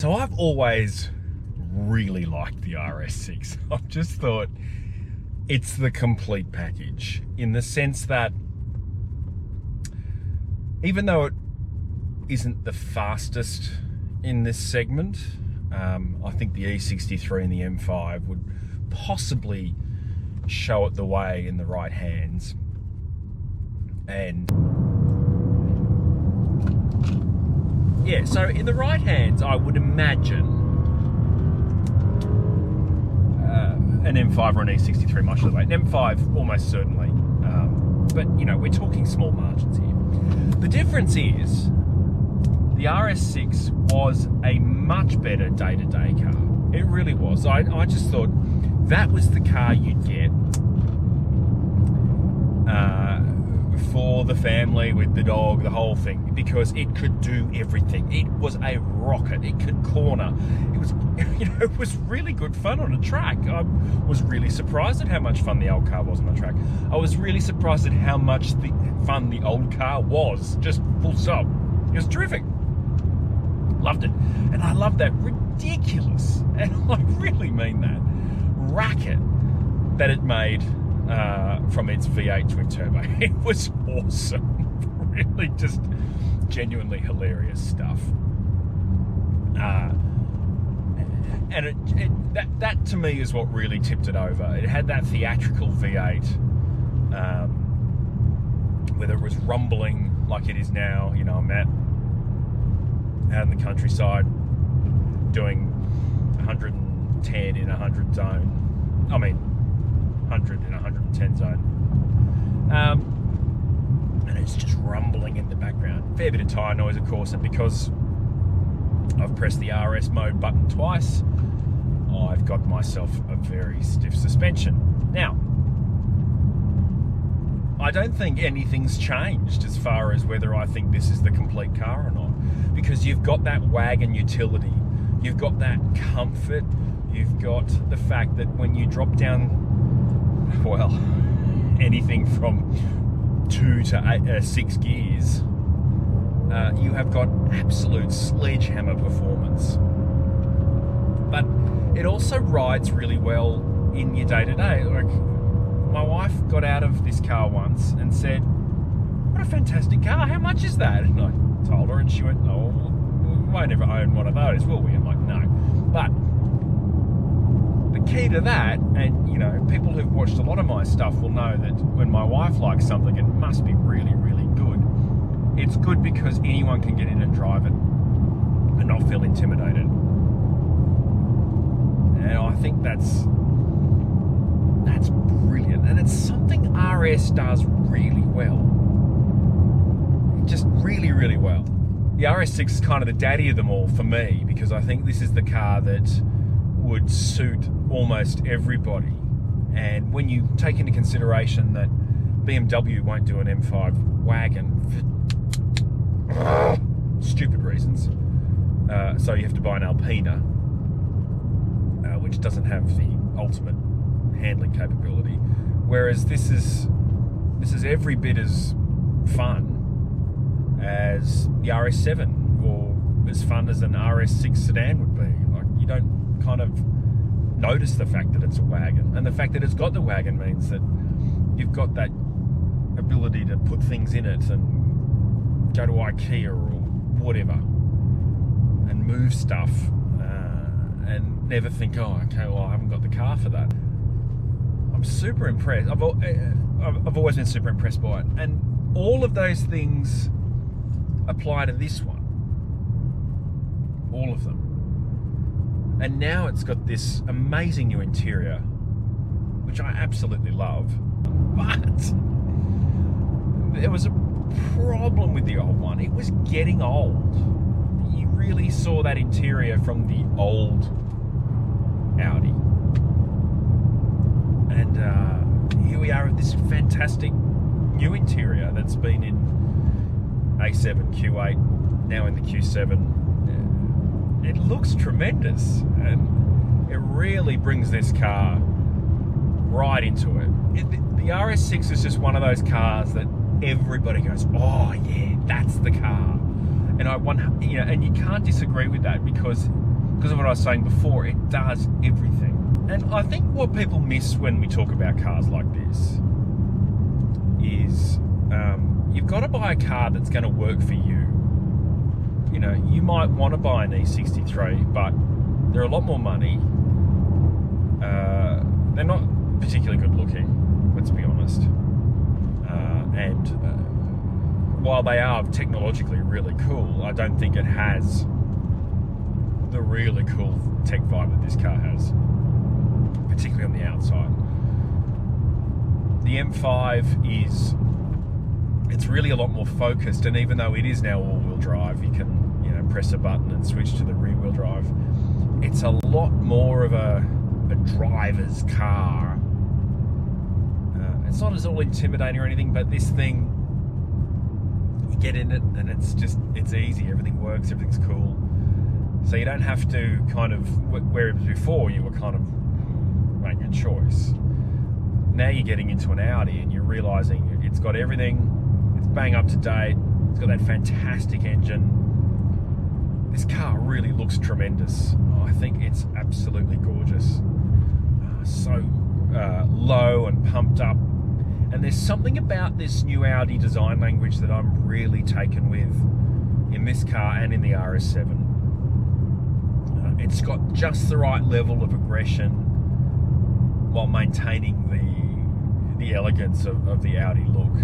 So I've always really liked the RS6. I've just thought it's the complete package, in the sense that even though it isn't the fastest in this segment, I think the E63 and the M5 would possibly show it the way in the right hands. And yeah, so in the right hands, I would imagine an M5 or an E63 much of the way. An M5 almost certainly, but you know, we're talking small margins here. The difference is the RS6 was a much better day-to-day car. It really was. I just thought that was the car you'd get for the family with the dog, the whole thing, because it could do everything. It was a rocket. It could corner. It was, you know, it was really good fun on a track. I was really surprised at how much fun the old car was on a track. I was really surprised at how much fun the old car was. Just full stop. It was terrific. Loved it. And I love that ridiculous, and I really mean that, racket that it made from its V8 twin turbo. It was awesome. Really just genuinely hilarious stuff. And that to me is what really tipped it over. It had that theatrical V8, whether it was rumbling like it is now. You know, I'm out in the countryside doing 110 in 100 zone. I mean, 100 in 110 zone. And it's just rumbling in the background. Fair bit of tyre noise, of course, and because I've pressed the RS mode button twice, I've got myself a very stiff suspension. Now, I don't think anything's changed as far as whether I think this is the complete car or not, because you've got that wagon utility, you've got that comfort, you've got the fact that when you drop down, well, anything from 2 to 6 gears, you have got absolute sledgehammer performance. But it also rides really well in your day-to-day. Like, my wife got out of this car once and said, "What a fantastic car, how much is that?" And I told her, and she went, "Oh, we won't ever own one of those, will we?" I'm like, "No." But the key to that, and you know, people who've watched a lot of my stuff will know that when my wife likes something, it must be really, really good. It's good because anyone can get in and drive it and not feel intimidated. And I think that's brilliant, and it's something RS does really well. Just really, really well. The RS6 is kind of the daddy of them all for me, because I think this is the car that would suit almost everybody. And when you take into consideration that BMW won't do an M5 wagon for stupid reasons, so you have to buy an Alpina, which doesn't have the ultimate handling capability, whereas this is every bit as fun as the RS7, or as fun as an RS6 sedan would be. Like, you don't kind of notice the fact that it's a wagon, and the fact that it's got the wagon means that you've got that ability to put things in it and go to IKEA or whatever and move stuff, and never think, "Oh, okay, well, I haven't got the car for that." I'm super impressed. I've always been super impressed by it, and all of those things apply to this one. All of them. And now it's got this amazing new interior, which I absolutely love. But there was a problem with the old one. It was getting old. You really saw that interior from the old Audi. And here we are with this fantastic new interior that's been in A7, Q8, now in the Q7. It looks tremendous, and it really brings this car right into it. The RS6 is just one of those cars that everybody goes, "Oh yeah, that's the car." And and you can't disagree with that, because because of what I was saying before, it does everything. And I think what people miss when we talk about cars like this is you've got to buy a car that's going to work for you. You know, you might want to buy an E63, but they're a lot more money. They're not particularly good looking, let's be honest. And while they are technologically really cool, I don't think it has the really cool tech vibe that this car has, particularly on the outside. The M5 it's really a lot more focused, and even though it is now all-wheel drive, you can, you know, press a button and switch to the rear-wheel drive. It's a lot more of a driver's car. It's not as all intimidating or anything, but this thing, you get in it and it's easy. Everything works, everything's cool. So you don't have to kind of, whereas before you were kind of make your choice. Now you're getting into an Audi and you're realizing it's got everything, it's bang up to date, it's got that fantastic engine. This car really looks tremendous. Oh, I think it's absolutely gorgeous. So low and pumped up. And there's something about this new Audi design language that I'm really taken with in this car and in the RS7. It's got just the right level of aggression while maintaining the elegance of the Audi look.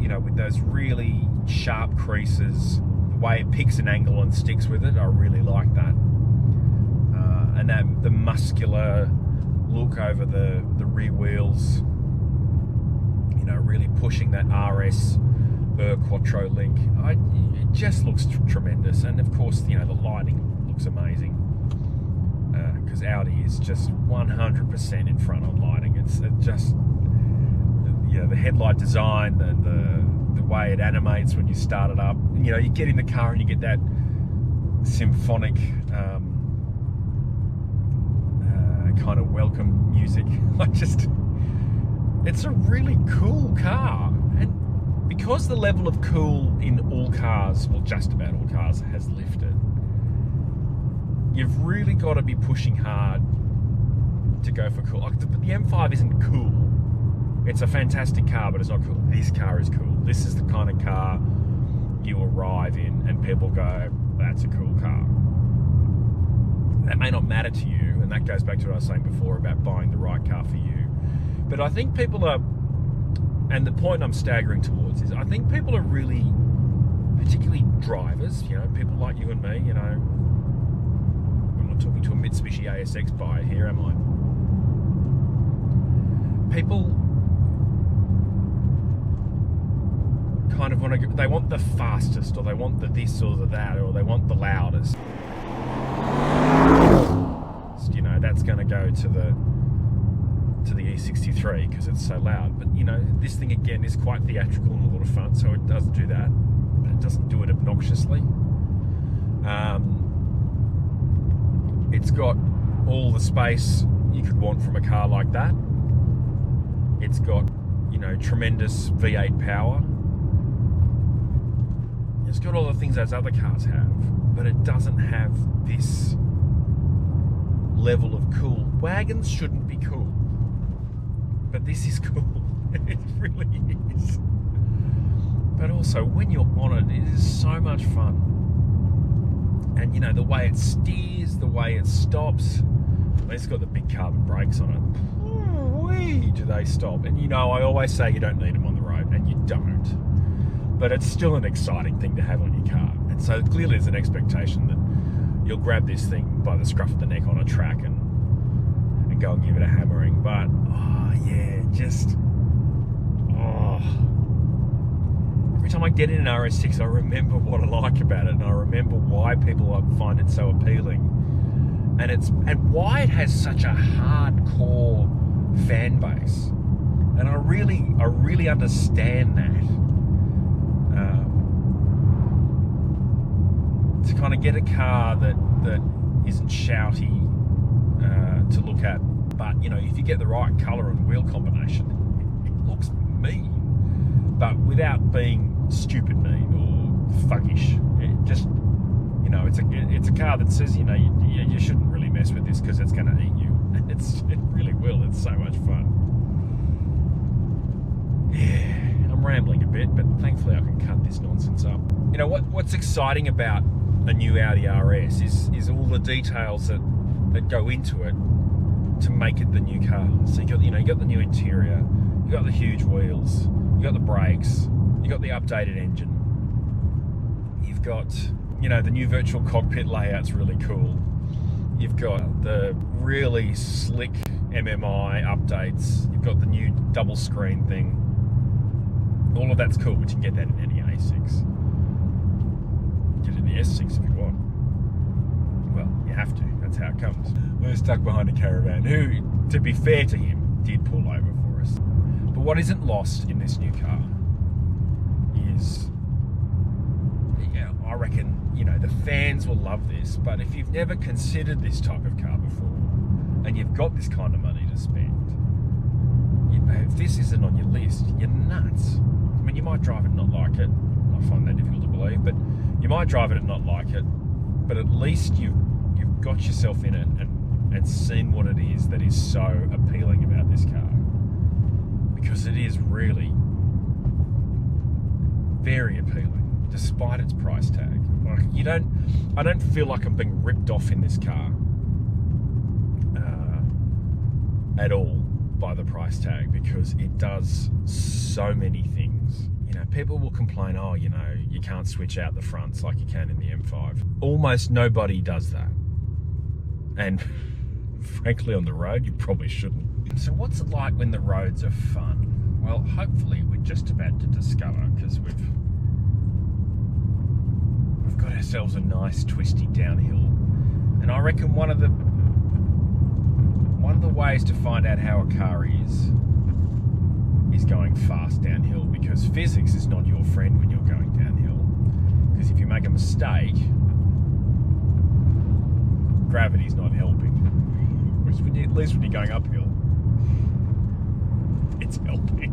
You know, with those really sharp creases, the way it picks an angle and sticks with it, I really like that. And the muscular look over the rear wheels, you know, really pushing that RS Quattro link. It just looks tremendous. And of course, you know, the lighting looks amazing, because Audi is just 100% in front on lighting. It's just, you know, the headlight design, the way it animates when you start it up. You know, you get in the car and you get that symphonic kind of welcome music. It's a really cool car, and because the level of cool in all cars, well, just about all cars, has lifted, you've really got to be pushing hard to go for cool. Like the M5 isn't cool. It's a fantastic car, but it's not cool. This car is cool. This is the kind of car you arrive in and people go, that's a cool car. That may not matter to you, and that goes back to what I was saying before about buying the right car for you. But I think people are, and the point I'm staggering towards is, I think people are really, particularly drivers, you know, people like you and me, you know, I'm not talking to a Mitsubishi ASX buyer here, am I? People kind of want to, they want the fastest, or they want the this or the that, or they want the loudest. You know, that's going to go to the E63 because it's so loud. But you know, this thing again is quite theatrical and a lot of fun, so it does do that, but it doesn't do it obnoxiously. It's got all the space you could want from a car like that. It's got, you know, tremendous V8 power. It's got all the things those other cars have, but it doesn't have this level of cool. Wagons shouldn't be cool, but this is cool. It really is. But also, when you're on it, it is so much fun. And you know, the way it steers, the way it stops. It's got the big carbon brakes on it. Whee, do they stop? And you know, I always say you don't need them on the road, and you don't. But it's still an exciting thing to have on your car. And so clearly there's an expectation that you'll grab this thing by the scruff of the neck on a track and go and give it a hammering. But, oh yeah, just, oh. Every time I get in an RS6, I remember what I like about it, and I remember why people find it so appealing. And why it has such a hardcore fan base. And I really understand that. To kind of get a car that isn't shouty to look at, but you know, if you get the right colour and wheel combination, it looks mean, but without being stupid mean or thuggish. It just, you know, it's a car that says, you know, you shouldn't really mess with this because it's going to eat you. It really will. It's so much fun. Yeah, I'm rambling a bit, but thankfully I can cut this nonsense up. You know what's exciting about a new Audi RS is all the details that go into it to make it the new car. So you got the new interior, you got the huge wheels, you got the brakes, you got the updated engine, you've got, you know, the new virtual cockpit layout's really cool. You've got the really slick MMI updates. You've got the new double screen thing. All of that's cool, but you can get that in any A6. Get it in the S6 if you want. Well, you have to. That's how it comes. We're stuck behind a caravan who, to be fair to him, did pull over for us. But what isn't lost in this new car is, I reckon, you know, the fans will love this, but if you've never considered this type of car before and you've got this kind of money to spend, you know, if this isn't on your list, you're nuts. I mean, you might drive it and not like it. I find that difficult to believe, but you might drive it and not like it, but at least you've got yourself in it and seen what it is that is so appealing about this car, because it is really very appealing despite its price tag. Like, I don't feel like I'm being ripped off in this car at all by the price tag, because it does so many things. You know, people will complain, oh, you know, you can't switch out the fronts like you can in the M5. Almost nobody does that. And frankly, on the road, you probably shouldn't. So what's it like when the roads are fun? Well, hopefully we're just about to discover, because we've got ourselves a nice twisty downhill. And I reckon one of the ways to find out how a car is going fast downhill, because physics is not your friend when you're going downhill. Because if you make a mistake, gravity's not helping. Whereas at least when you're going uphill, it's helping.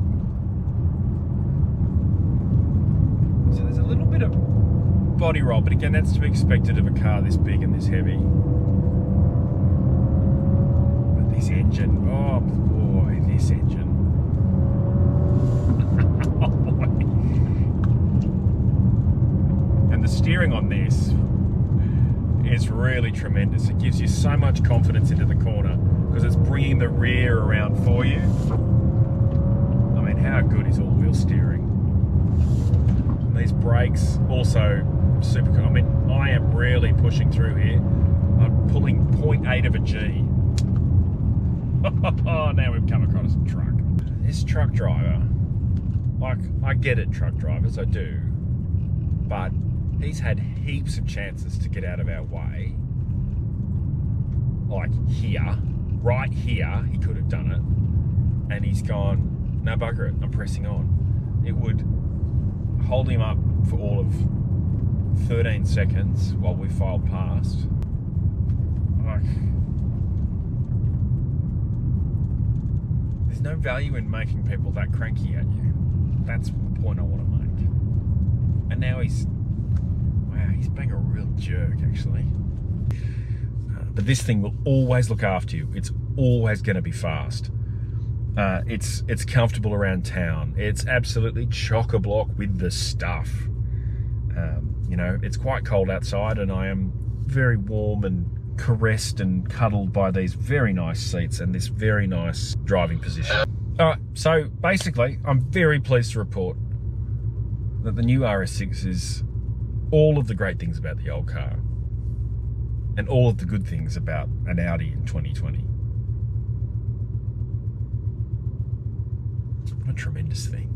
So there's a little bit of body roll, but again, that's to be expected of a car this big and this heavy. But this engine, oh boy, this engine. Oh boy. And the steering on this is really tremendous. It gives you so much confidence into the corner because it's bringing the rear around for you. I mean, how good is all-wheel steering? And these brakes also super cool. I mean, I am really pushing through here. I'm pulling 0.8 of a G. Oh, now we've come across a truck. This truck driver, like, I get it, truck drivers, I do, but he's had heaps of chances to get out of our way. Like here, right here, he could have done it. And he's gone, no, bugger it, I'm pressing on. It would hold him up for all of 13 seconds while we filed past. Like, there's no value in making people that cranky at you. That's the point I want to make. And now he's being a real jerk, actually. But this thing will always look after you. It's always going to be fast. It's comfortable around town. It's absolutely chock-a-block with the stuff. You know, it's quite cold outside, and I am very warm and caressed and cuddled by these very nice seats and this very nice driving position. Alright, so basically, I'm very pleased to report that the new RS6 is all of the great things about the old car and all of the good things about an Audi in 2020. What a tremendous thing.